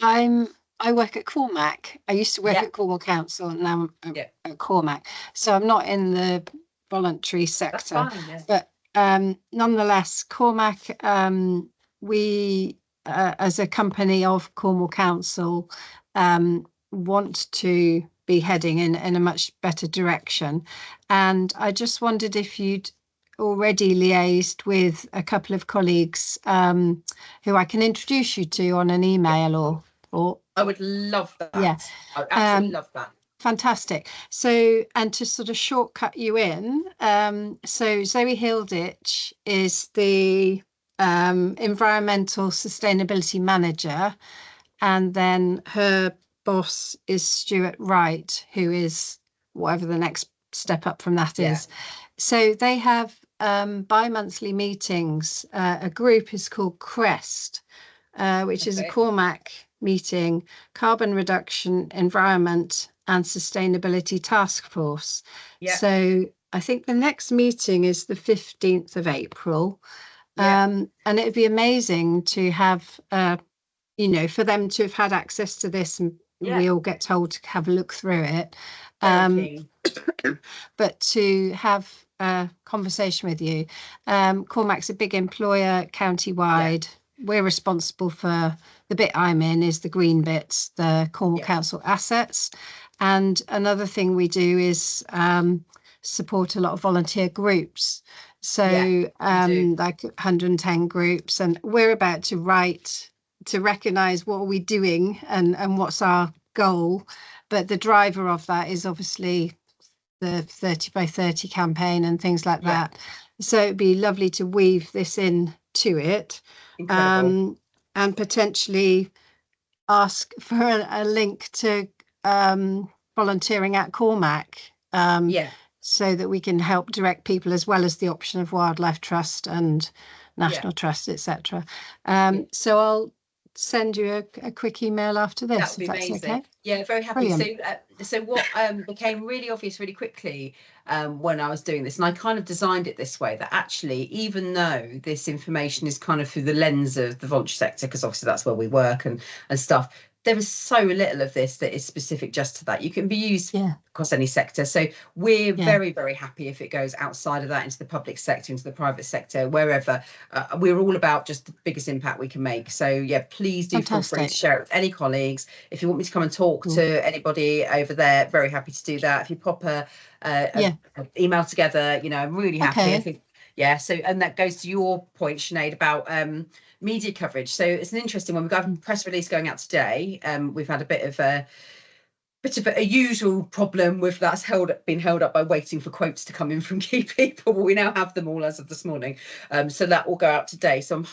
I work at Cormac. I used to work at Cornwall Council, and now I'm at Cormac. So I'm not in the voluntary sector. That's fine, yeah. But nonetheless, Cormac, we as a company of Cornwall Council want to be heading in a much better direction. And I just wondered if you'd already liaised with a couple of colleagues who I can introduce you to on an email or I would love that. Yeah, I would absolutely love that. Fantastic. So, and to sort of shortcut you in, so Zoe Hilditch is the environmental sustainability manager, and then her boss is Stuart Wright, who is whatever the next step up from that is. So they have bi-monthly meetings. A group is called CREST, which is a Cormac meeting, Carbon Reduction, Environment and Sustainability Task Force. So I think the next meeting is the 15th of April. And it'd be amazing to have, you know, for them to have had access to this, and we all get told to have a look through it. But to have a conversation with you. Cormac's a big employer county-wide. We're responsible for the bit I'm in is the green bits, the Cornwall Council assets. And another thing we do is support a lot of volunteer groups. So like 110 groups, and we're about to write to recognise what are we doing and what's our goal. But the driver of that is obviously the 30 by 30 campaign and things like that. So it'd be lovely to weave this in to it, and potentially ask for a link to volunteering at Cormac, so that we can help direct people, as well as the option of Wildlife Trust and National Trust, etc. So I'll send you a quick email after this, if that's amazing. okay. Yeah, very happy. Brilliant. So what became really obvious really quickly when I was doing this, and I kind of designed it this way, that actually, even though this information is kind of through the lens of the voluntary sector, because obviously that's where we work and stuff, there is so little of this that is specific just to that. You can be used across any sector. So we're very, very happy if it goes outside of that, into the public sector, into the private sector, wherever. We're all about just the biggest impact we can make. So yeah, please do feel free to share it with any colleagues. If you want me to come and talk to anybody over there, very happy to do that. If you pop a email together, you know, I'm really happy. I think, so, and that goes to your point, Sinead, about media coverage. So it's an interesting one. We've got a press release going out today. We've had a bit of a usual problem with that's been held up by waiting for quotes to come in from key people, but we now have them all as of this morning. So that will go out today. So I'm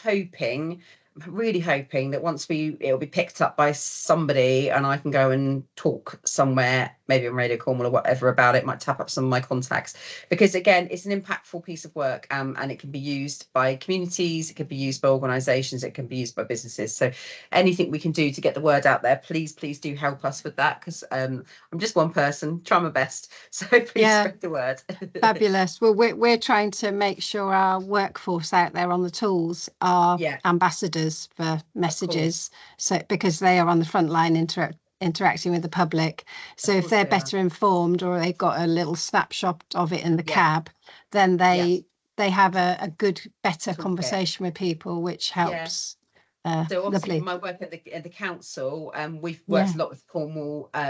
really hoping that once it'll be picked up by somebody and I can go and talk somewhere, maybe on Radio Cornwall or whatever, about it. Might tap up some of my contacts, because again, it's an impactful piece of work, and it can be used by communities, it can be used by organisations, it can be used by businesses. So anything we can do to get the word out there, please do help us with that, because I'm just one person, try my best, so please spread the word. Fabulous. Well, we're trying to make sure our workforce out there on the tools are ambassadors for messages, so because they are on the front line interacting with the public. So if they're better informed, or they've got a little snapshot of it in the cab, then they have a good, better conversation with people, which helps. So obviously lovely. My work at the council, we've worked a lot with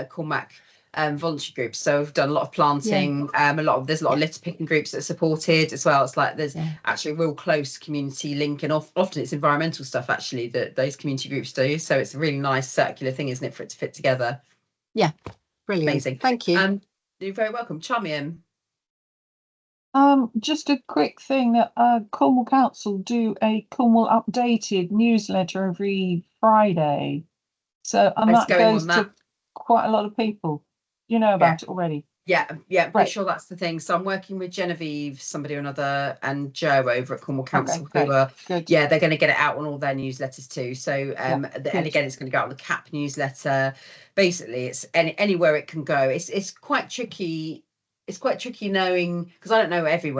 Cormac voluntary groups, so we've done a lot of planting, there's a lot of litter picking groups that are supported as well. It's like there's actually a real close community link, and often it's environmental stuff actually that those community groups do, so it's a really nice circular thing, isn't it, for it to fit together. Brilliant. Amazing. Thank you. You're very welcome. Charmian. Just a quick thing, that Cornwall Council do a Cornwall updated newsletter every Friday, so and that goes to quite a lot of people. You know about it already. Pretty sure that's the thing. So I'm working with Genevieve, somebody or another, and Joe over at Cornwall Council, who are they're going to get it out on all their newsletters too. So and again, it's going to go out on the CAP newsletter. Basically, it's anywhere it can go. It's quite tricky. It's quite tricky knowing, because I don't know every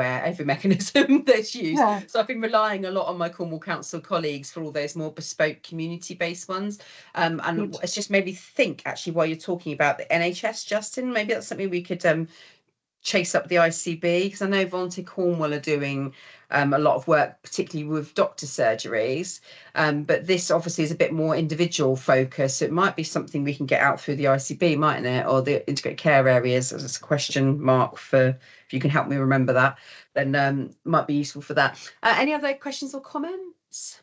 mechanism that's used. So I've been relying a lot on my Cornwall Council colleagues for all those more bespoke community-based ones. And it's just made me think, actually, while you're talking about the NHS, Justin, maybe that's something we could chase up the ICB, because I know Voluntary Cornwall are doing a lot of work, particularly with doctor surgeries, but this obviously is a bit more individual focus, so it might be something we can get out through the ICB, mightn't it, or the integrated care areas. As a question mark, for if you can help me remember that, then might be useful for that. Any other questions or comments?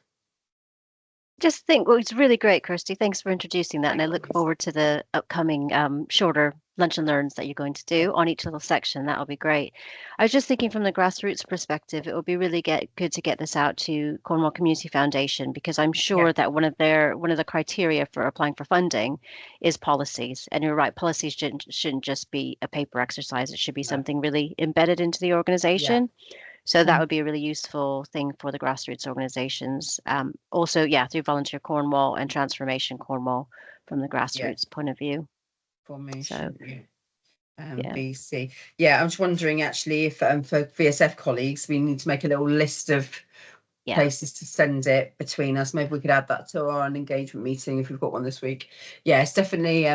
Just think, well, it's really great, Kirstie. Thanks for introducing that, and I look forward to the upcoming shorter lunch and learns that you're going to do on each little section. That'll be great. I was just thinking from the grassroots perspective, it would be really good to get this out to Cornwall Community Foundation, because I'm sure that one of the criteria for applying for funding is policies. And you're right, policies shouldn't just be a paper exercise. It should be something really embedded into the organization. So that would be a really useful thing for the grassroots organizations. Also, through Volunteer Cornwall and Transformation Cornwall from the grassroots point of view. Formation, BC. I'm just wondering, actually, if for VSF colleagues, we need to make a little list of places to send it between us. Maybe we could add that to our engagement meeting if we've got one this week. It's definitely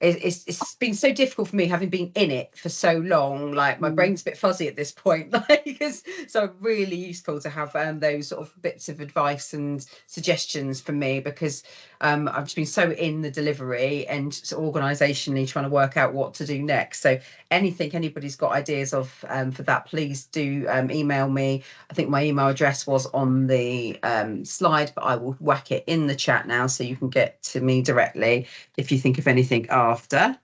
it's been so difficult for me, having been in it for so long. Like my brain's a bit fuzzy at this point, like so really useful to have those sort of bits of advice and suggestions from me, because I've just been so in the delivery and sort of organisationally trying to work out what to do next. So anything anybody's got ideas of for that, please do email me. I think my email address was on the slide, but I will whack it in the chat now so you can get to me directly if you think of anything after.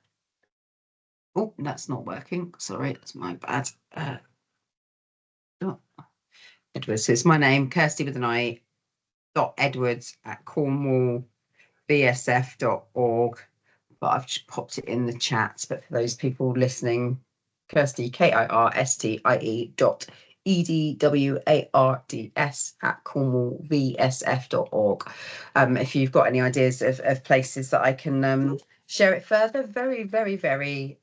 Oh, that's not working. Sorry, that's my bad. Edwards. So it's my name, Kirstie with an I, .Edwards at cornwallbsf.org. But I've just popped it in the chat. But for those people listening, Kirstie, KIRSTIE EDWARDS at cornwallbsf.org. If you've got any ideas of places that I can share it further, very, very, very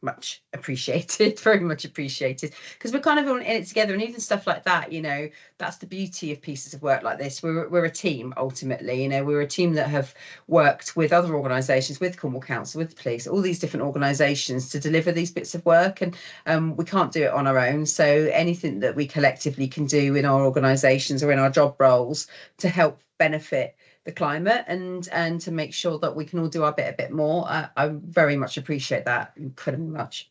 much appreciated, very much appreciated, because we're kind of all in it together. And even stuff like that, you know, that's the beauty of pieces of work like this. We're a team ultimately, you know, we're a team that have worked with other organisations, with Cornwall Council, with the police, all these different organisations to deliver these bits of work, and we can't do it on our own. So anything that we collectively can do in our organisations or in our job roles to help benefit the climate and to make sure that we can all do our bit a bit more, I very much appreciate that incredibly much.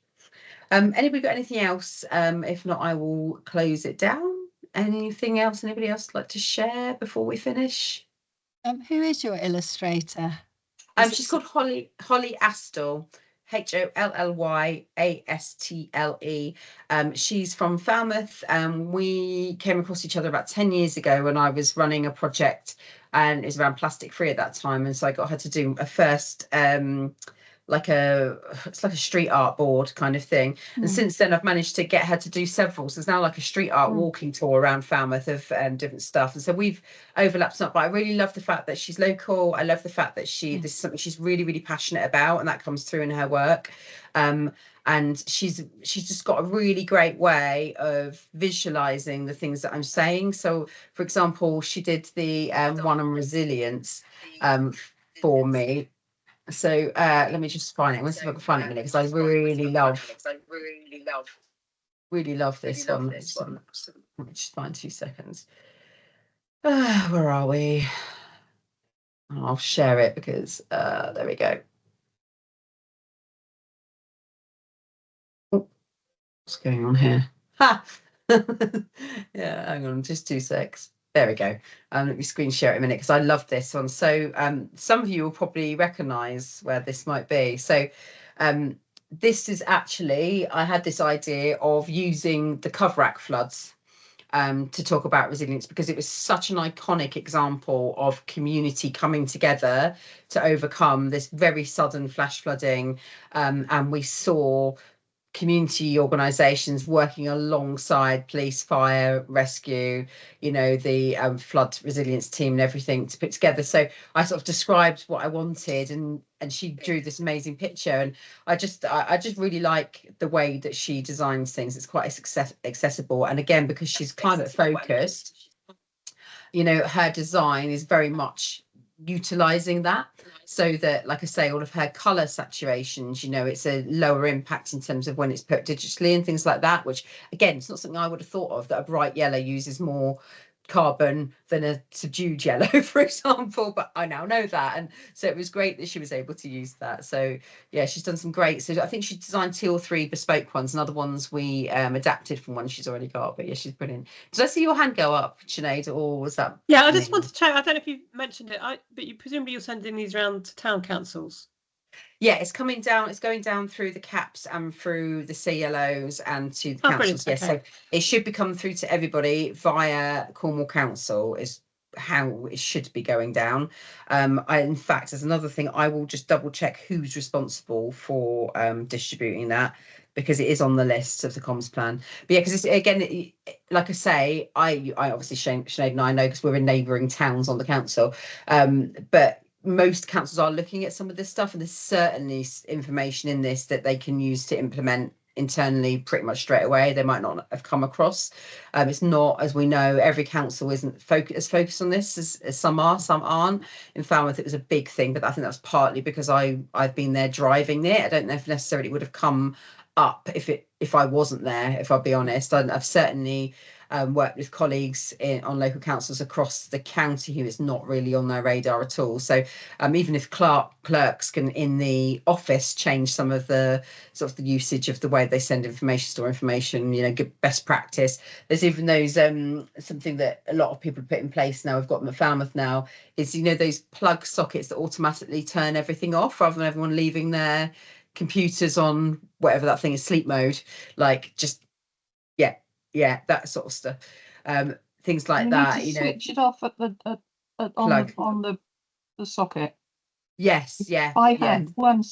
Anybody got anything else? If not, I will close it down. Anything else anybody else like to share before we finish? Who is your illustrator? She's called Holly Astle, HOLLYASTLE. She's from Falmouth. We came across each other about 10 years ago when I was running a project, and it was around plastic free at that time. And so I got her to do a first it's like a street art board kind of thing. And since then I've managed to get her to do several. So it's now like a street art walking tour around Falmouth of different stuff. And so we've overlapped up, but I really love the fact that she's local. I love the fact that this is something she's really, really passionate about, and that comes through in her work. And she's just got a really great way of visualizing the things that I'm saying. So for example, she did the one on resilience for me. So let me just find it. Let's see if I can find it in a minute, because I really love this one. Let me just find 2 seconds. Where are we? I'll share it because there we go. Oh, what's going on here? Ha! Yeah, hang on, just 2 secs. There we go. Let me screen share it a minute, because I love this one. So some of you will probably recognise where this might be. So this is actually, I had this idea of using the Coverack floods to talk about resilience, because it was such an iconic example of community coming together to overcome this very sudden flash flooding. And we saw community organisations working alongside police, fire, rescue, you know, the flood resilience team and everything to put together. So I sort of described what I wanted, and she drew this amazing picture. And I just really like the way that she designs things. It's quite accessible, and again, because she's climate focused, you know, her design is very much utilizing that, so that, like I say, all of her color saturations, you know, it's a lower impact in terms of when it's put digitally and things like that, which again, it's not something I would have thought of, that a bright yellow uses more carbon than a subdued yellow, for example, but I now know that. And so it was great that she was able to use that. So yeah, she's done some great, so I think she designed 2 or 3 bespoke ones, and other ones we adapted from ones she's already got. But yeah, she's brilliant. Did I see your hand go up, Sinead, or was that Yeah, I just wanted to check, I don't know if you mentioned it, but you presumably you're sending these around to town councils. Yeah, it's coming down, it's going down through the CAPs and through the CLOs and to the councils. Yes, Okay. so it should be coming through to everybody via Cornwall Council is how it should be going down. In fact, there's another thing, I will just double check who's responsible for distributing that, because it is on the list of the comms plan. But yeah, because it's, again, like I say, I obviously, Sinead and I know, because we're in neighbouring towns on the council, but most councils are looking at some of this stuff, and there's certainly information in this that they can use to implement internally pretty much straight away. They might not have come across. It's not, as we know, every council isn't focused on this as some are, some aren't. In Falmouth, it was a big thing, but I think that's partly because I've been there driving it. I don't know if necessarily it would have come up if I wasn't there, if I'll be honest. I've certainly worked with colleagues on local councils across the county who it's not really on their radar at all. So even if clerks can in the office change some of the sort of the usage of the way they send information, store information, you know, good best practice. There's even those something that a lot of people put in place now. We've got them at Falmouth now, is, you know, those plug sockets that automatically turn everything off rather than everyone leaving their computers on whatever that thing is, sleep mode, like just that sort of stuff. Things like that, you know, switch it off at the on the socket. Yes, yeah, By yeah. hand, one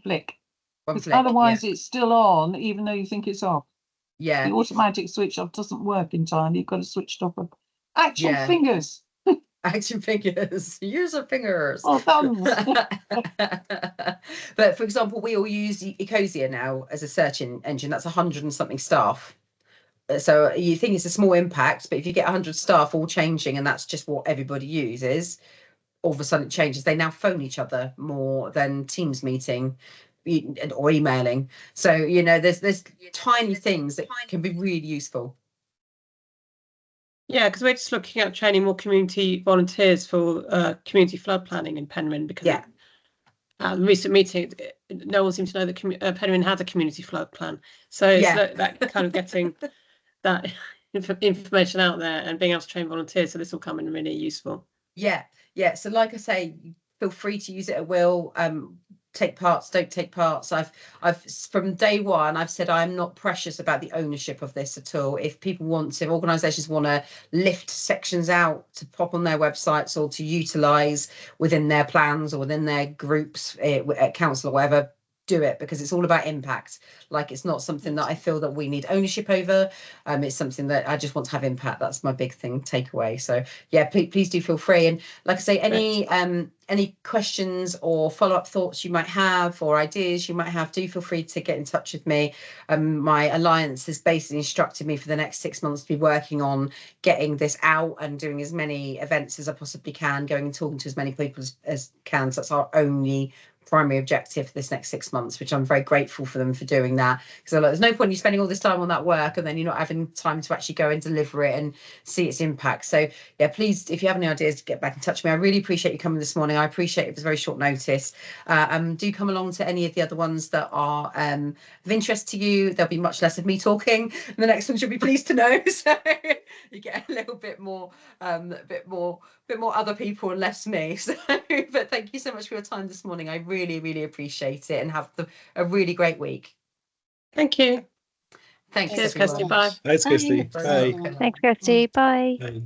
flick. One Because flick, otherwise yeah. it's still on, even though you think it's off. Yeah, The automatic switch off doesn't work in time. You've got to switch it off with actual Yeah. fingers. action fingers, user fingers. Well, thumbs. But for example, we all use Ecosia now as a search engine. That's 100 and something staff. So you think it's a small impact, but if you get 100 staff all changing and that's just what everybody uses, all of a sudden it changes. They now phone each other more than Teams meeting or emailing. So, you know, there's tiny things that can be really useful. Yeah, because we're just looking at training more community volunteers for community flood planning in Penryn, because Yeah. at the recent meeting, no one seemed to know that Penryn had a community flood plan. So it's that kind of getting that information out there and being able to train volunteers. So this will come in really useful. Yeah. So like I say, feel free to use it at will. Take parts, don't take parts. I've from day one, I've said I'm not precious about the ownership of this at all. If people want to, organisations want to lift sections out to pop on their websites or to utilise within their plans or within their groups at council or whatever, do it, because it's all about impact. Like, it's not something that I feel that we need ownership over. It's something that I just want to have impact. That's my big thing, takeaway. So yeah, please do feel free. And like I say, any questions or follow-up thoughts you might have or ideas you might have, do feel free to get in touch with me. My alliance has basically instructed me for the next 6 months to be working on getting this out and doing as many events as I possibly can, going and talking to as many people as can. So that's our only primary objective for this next 6 months, which I'm very grateful for them for doing that, because there's no point in you spending all this time on that work and then you're not having time to actually go and deliver it and see its impact. So yeah, please, if you have any ideas, get back in touch with me. I really appreciate you coming this morning. I appreciate it was very short notice. Do come along to any of the other ones that are of interest to you. There'll be much less of me talking, and the next one you'll be pleased to know. So you get a little bit more other people and less me. So but thank you so much for your time this morning. I really appreciate it, and have a really great week. Thank you. Thanks, Cheers, everyone. Kirstie. Bye. Thanks, Kirstie. Bye. Bye. Thanks, Kirstie. Bye. Bye.